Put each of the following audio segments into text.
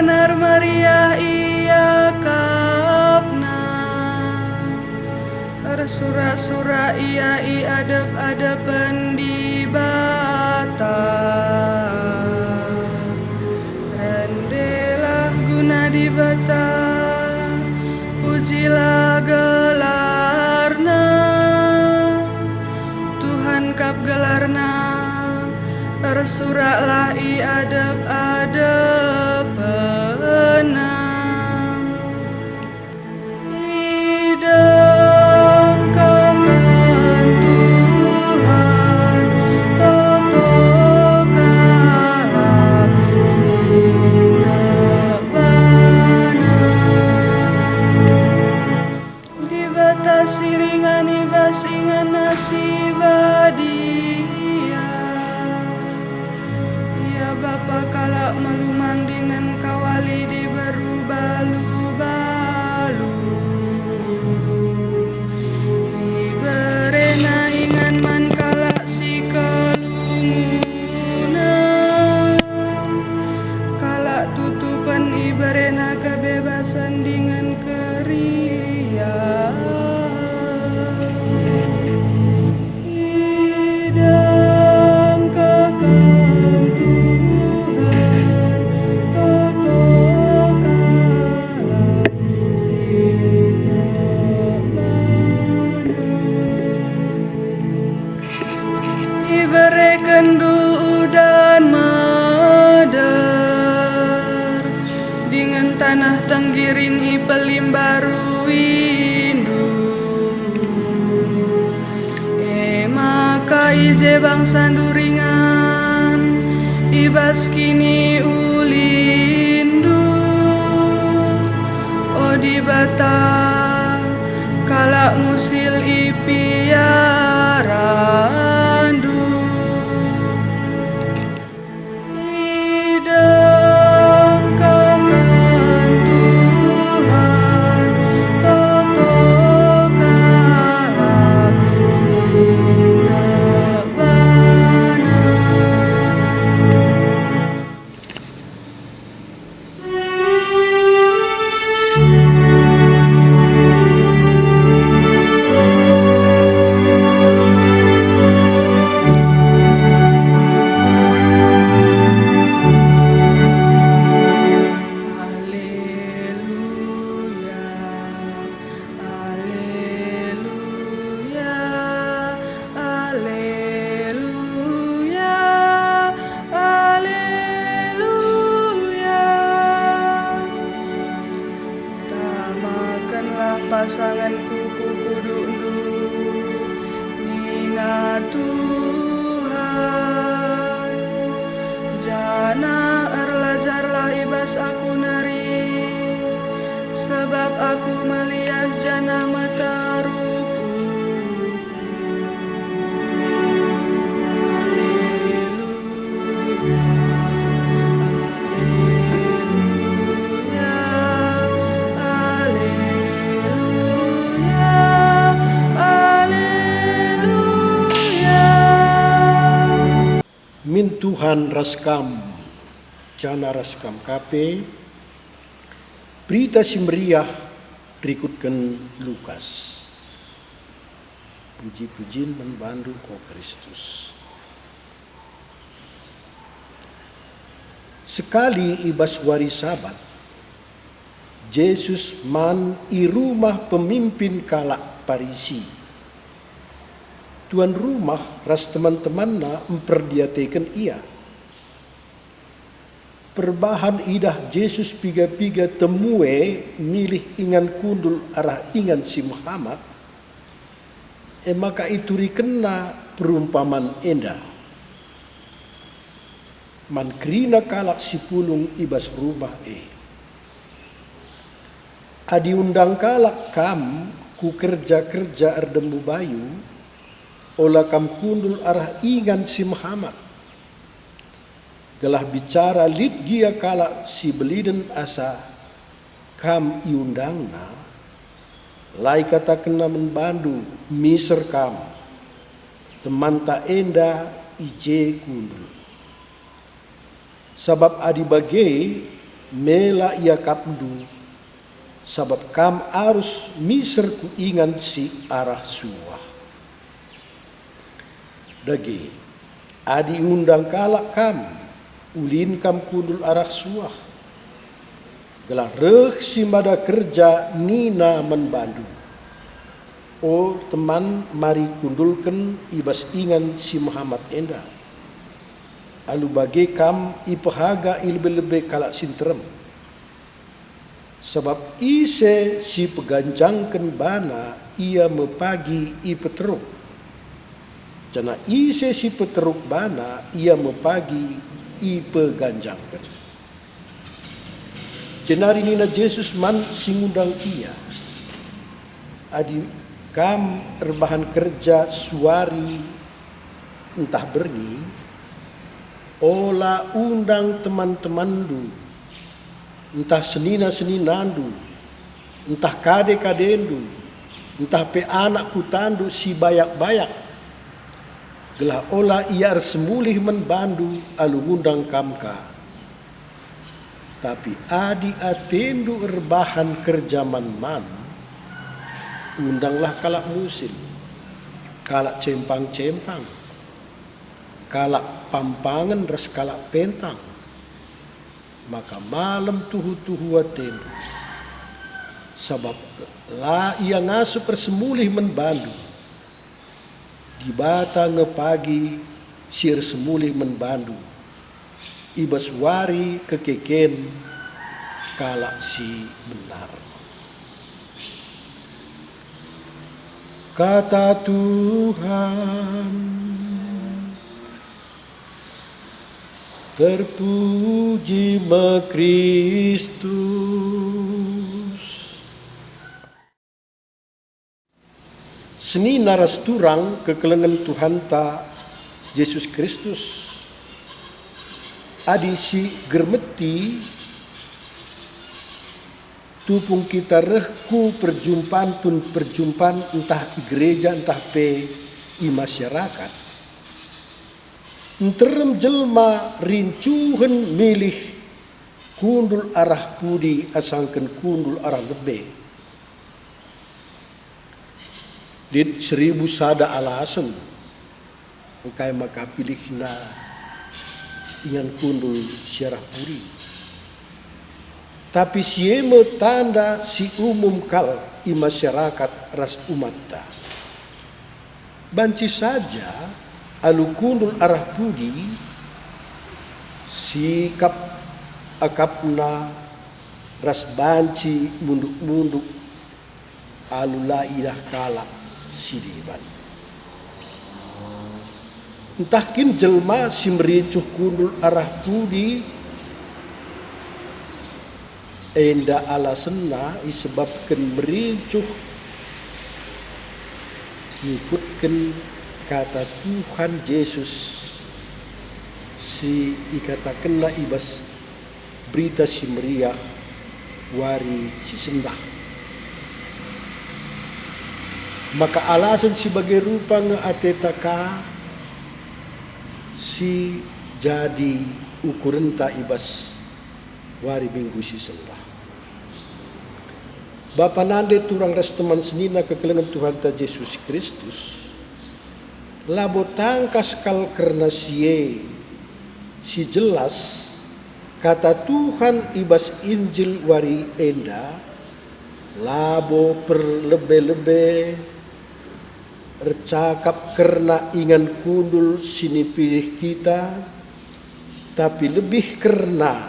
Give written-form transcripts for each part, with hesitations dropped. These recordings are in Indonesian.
benar meriah ia kapna, sura-sura ia adep-adepen di bata. Rendelah guna di bata, pujilah gelarna, Tuhan kap gelarna, tersuraklah i adep-adepena. Idengkakan Tuhan, totokalak si tebana. Dibatasi ringan ibasingan nasi badia, ya Bapa kalak melumang dengan kawali di balu-balu. Iberena ingan man kalak si kelunguna, kalak tutupan iberena kebebasan dengan keria. Iberikan du dan meder, dengan tanah tenggiring ipelim baru indu. Maka ije bangsa duringan, ibas kini ulindu. O di bata, kalak musil ipiarandu. Idengkakan Tuhan, totokalak si tebana. Pasanganku kukudu Nina Tuhan, jana erlajarlah ibas aku nari, sebab aku melihat jana mataruku. Min Tuhan raskam, jana raskam kape, berita simriah rikutkan Lukas. Puji-pujian membantu ko Kristus. Sekali ibas wari Sabat, Yesus man i rumah pemimpin kalak Parisi. Tuan rumah ras teman-temanna memperdiatekan ia. Perbahan idah Yesus piga-piga temue milih ingan kundul arah ingan si Muhammad. Maka itu rikena perumpamaan enda. Man kerina kalak si pulung ibas rumah Adi undang kalak kam ku kerja-kerja erdemu bayu, olah kam kundul arah ingan si Muhammad. Gelah bicara lid gia kalak si beliden asa kam iundangna, lai kata kena membandu miser kam, teman tak enda ije kundul. Sabab adi bagai mela ia kapndu, sabab kam arus miser ku ingan si arah suah. Dagi, adi undang kalak kam, ulin kam kundul arah suah. Gelah reh si mada kerja nina menbandu. O teman, mari kundulkan ibas ingan si Muhammad enda. Alu bagi kam ipahaga ilbe-lebe kalak sinterem. Sebab ise si peganjangkan bana ia mepagi ipeteruk. Jana ise si peteruk bana ia mepagi ipeganjangkan. Jenari nina Yesus man singundang ia. Adi kam rebahan kerja suari entah berngi, ola undang teman-temandu, entah senina-seninandu, entah kade-kadendu, entah pe anak kutandu si bayak-bayak. Gelah ola ia semulih menbandu alu undang kamka. Tapi adi atendu rebahan kerja man-man, undanglah kalak musim, kalak cempang-cempang, kalak pampangan ras kalak pentang. Maka malam tuhu-tuhu atendu. Sebab la ia ngasu persemulih menbandu. Gibata ngepagi sir semulih menbandu. Ibas wari kekeken kalak si benar. Kata Tuhan, terpuji Kristus. Seni naras turang kekelengan Tuhan ta Yesus Kristus. Adi si germeti tupung kita rehku perjumpaan pun perjumpaan entah di gereja entah pe i masyarakat. Enterem jelma rincuhen milih kundul arah pudi asangken kundul arah lebe. Lid 1000 sada alasan engkai maka pilihna ingan kundul syarah pudi. Tapi sieme tanda si umum kal i masyarakat ras umatta. Banci saja alu kundul arah pudi sikap akapna ras banci munduk-munduk alu la ilah kalak sidiban. Entahkin jelma si mericuh kundul arah pudi enda alasanna isebabkan mericuh ngikutkan kata Tuhan Yesus si ikatakanlah ibas berita si meriah wari si sendah. Maka alasan sebagai rupa ngeatetaka si jadi ukuran ta ibas wari minggu si sendah. Bapa nande turang ras teman senina kekelengan Tuhan ta Yesus Kristus. Labo tangkas kal karena si jelas kata Tuhan ibas Injil wari enda labo perlebe-lebe recakap karena ingan kundul sini pilih kita, tapi lebih karena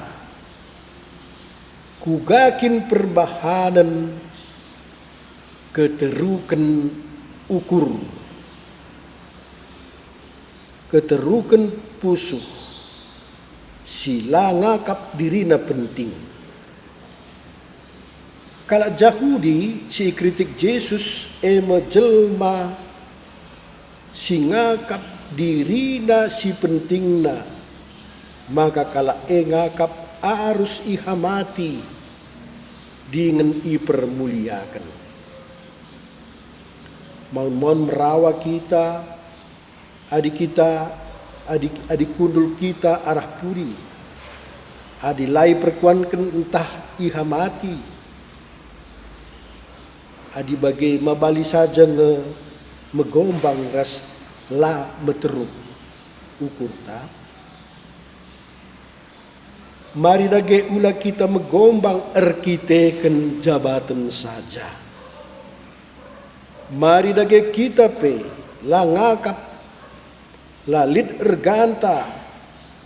kugakin perbahanan keterukan ukur, keterukan pusuh, sila ngakap dirina penting. Kalau Yahudi si kritik Yesus ema jelma si ngakap dirina si pentingna, maka kala ngakap harus ihamati dengan ipermuliakan. Mohon merawa kita, adik kundul kita arah puri, adilai perkuankan entah iha mati, adi bagai mabali saja megombang ras la meteruk ukur ta. Mari dage ula kita megombang erkiteken jabatan saja. Mari dage kita pe la ngakap la lid erganta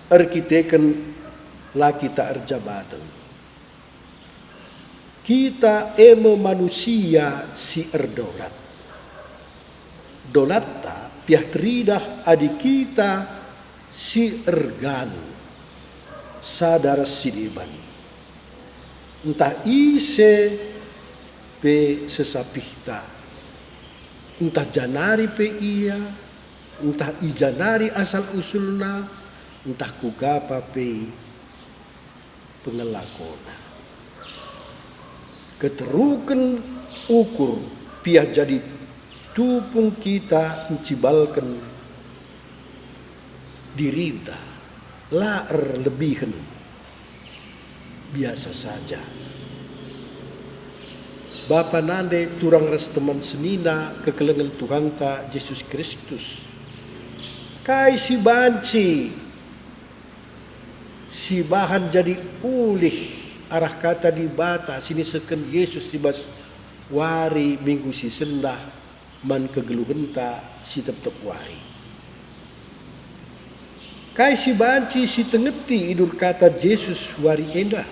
erkiteken la kita erjabatan. Kita eme manusia si erdolat. Dolatta piah teridah adi kita si ergan. Sadara sidiban. Entah ise pe sesapihta. Entah janari pe iya. Entah ijanari asal usulna. Entah kugapa pe pengelakona. Keterukan ukur piah jadi tupung kita mencibalkan dirinta. La lebihan biasa saja. Bapa nande turang ras teman senina kekelengan Tuhan ta Yesus Kristus. Kai si banci si bahan jadi ulih arah kata di bata sini seken Yesus dibas wari minggu si sendah man kegeluhenta si tetep wari. Kai si banci si tengeti idur kata Yesus wari enda.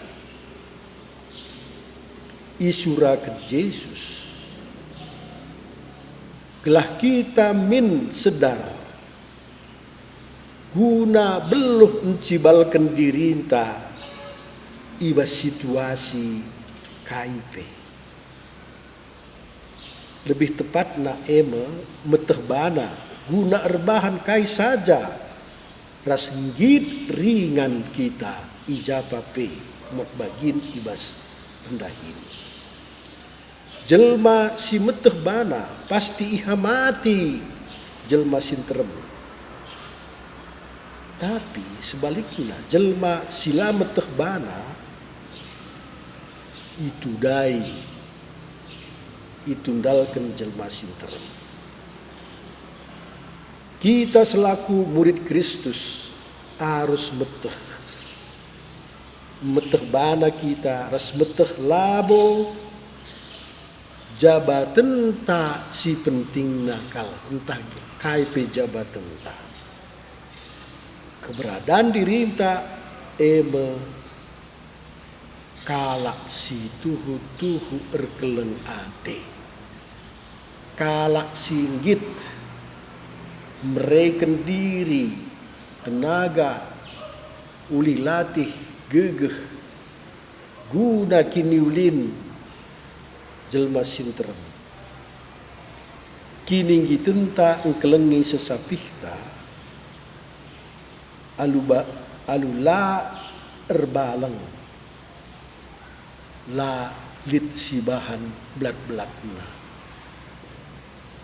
Isura ke Yesus. Gelah kita min sedar. Guna beluh mencibalkan dirinta. Iba situasi KIP. Lebih tepatna ema metehbana. Guna erbahan kai saja. Ras ngit ringan kita ijapa pe mot bagin ibas pendahin. Jelma si meteh bana pasti iha mati jelma sinterem. Tapi sebaliknya jelma sila meteh bana itu dai itundalkan jelma sinterem. Kita selaku murid Kristus harus meteh bana kita, harus meteh labo jabatan ta si penting nakal entah KIP jabatan ta. Keberadaan diri ta eme kalak si tuhu erkelen ate. Kalak singgit mereken diri, tenaga, uli latih, gegeh, guna kini ulin, jelma sinterem. Kini ngitenta engkelengi sesapihta, alula erbaleng, la lit sibahan belat-belatna,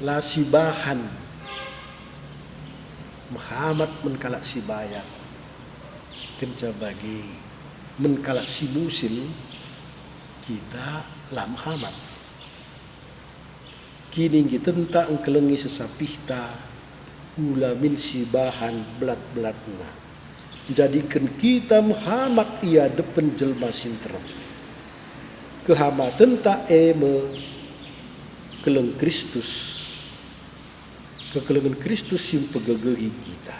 la sibahan Muhammad menkalak si bayak kenca bagi menkalak si musil kita lah Muhammad kini kita tentang engkelengi sesapihta ula min si bahan belat-belatna jadikan kita Muhammad ia depan jelma sinterem kehamatan tak eme keleng Kristus kekelengan Kristus yang pegegehi kita.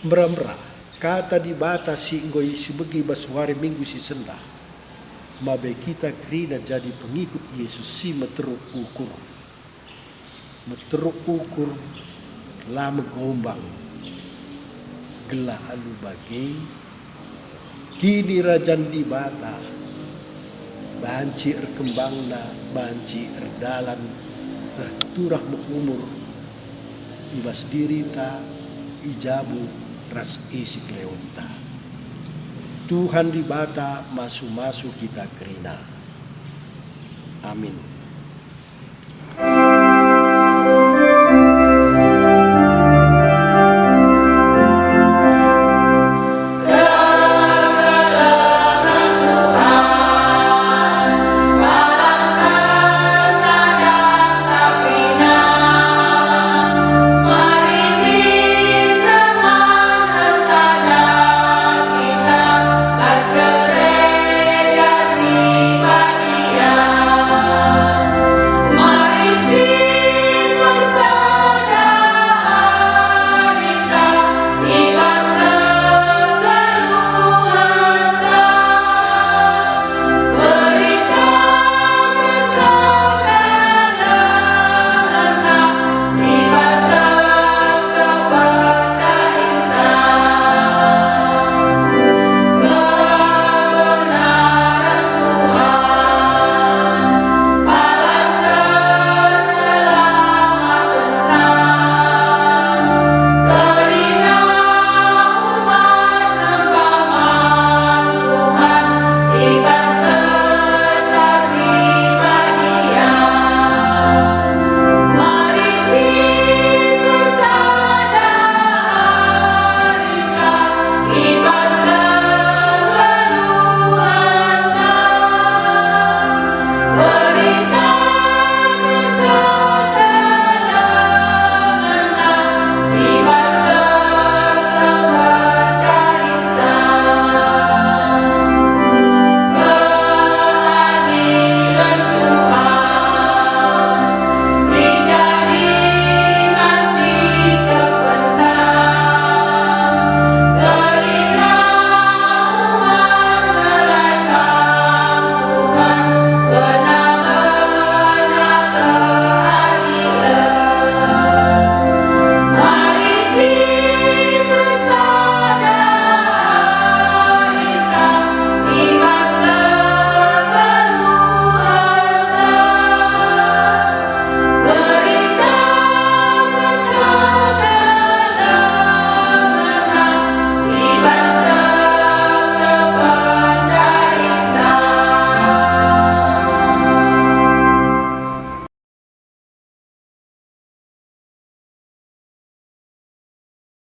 Merah-merah, kata dibatasi ngoi sebegi baswari minggu si sendah. Mabe kita krina jadi pengikut Yesus si meteruk ukur. Meteruk ukur, lama gombang. Gelah alu bagai, kini rajan di bata. Banci erkembangna, banci erdalan, turah berumur. Ibas diri ta ijabu ras isi kleonta. Tuhan di bata masu-masu kita kerina. Amin.